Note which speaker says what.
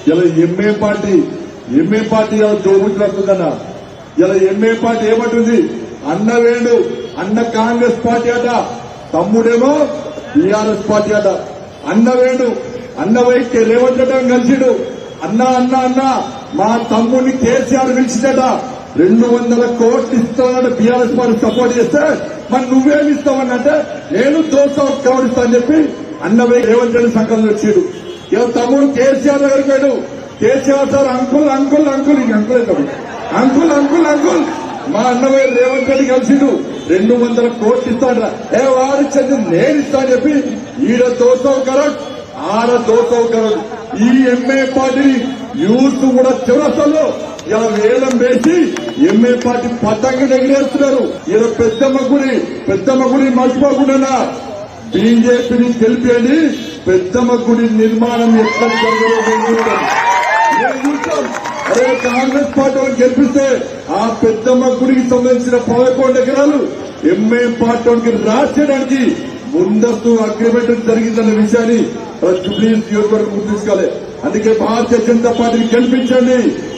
Speaker 1: ఇలా MA party ఇలా దోబుతున్నా ఇలా ఎంఏ పార్టీ ఏమంటుంది? అన్న వేణు అన్న కాంగ్రెస్ పార్టీ అట, తమ్ముడేమో టీఆర్ఎస్ పార్టీ అట. అన్న వేణు అన్న వైకే రేవంత్ రెడ్డి కలిసిడు. అన్న అన్న అన్న మా తమ్ముడిని కేసీఆర్ పిలిచిందట, 200 కోట్లు ఇస్తానని బీఆర్ఎస్ పార్టీ సపోర్ట్ చేస్తే మరి నువ్వేమి ఇస్తావనంటే నేను దోషం ఇస్తా అని చెప్పి అన్నవై రేవంత్ రెడ్డి సంకల్పం వచ్చాడు. ఇలా తమ్ముడు కేసీఆర్ దగ్గరికి పోయాడు. KCR sir uncle uncle uncle uncle uncle uncle మా అన్నవై రేవంత్ రెడ్డి కలిసిడు, 200 కోట్లు ఇస్తాడ. వారిచ్చింది నేను ఇస్తా అని చెప్పి ఈడ దోషం కరెక్ట్, ఆడ దోషం కరెక్ట్. ఈ ఎంఏ పార్టీ యూత్ కూడా చివరసలు ఇలా వేలం వేసి ఎంఏ పార్టీ పతంగా ఎగిరేస్తున్నారు. ఇలా పెద్దమ్మ గుడి మర్చిపోకుండా బీజేపీని గెలిపేది, పెద్దమ్మ గుడి నిర్మాణం ఎక్కడ జరగదు. అదే కాంగ్రెస్ పార్టీ గెలిపిస్తే ఆ పెద్దమ్మ గుడికి సంబంధించిన 11 ఎకరాలు ఎంఏ పార్టీకి రాసేయడానికి ముందస్తు అగ్రిమెంట్ జరిగిందన్న విషయాన్ని ప్లీజ్ నియోజకవర్గం గుర్తించుకోవాలి. అందుకే భారతీయ జనతా పార్టీని గెలిపించండి.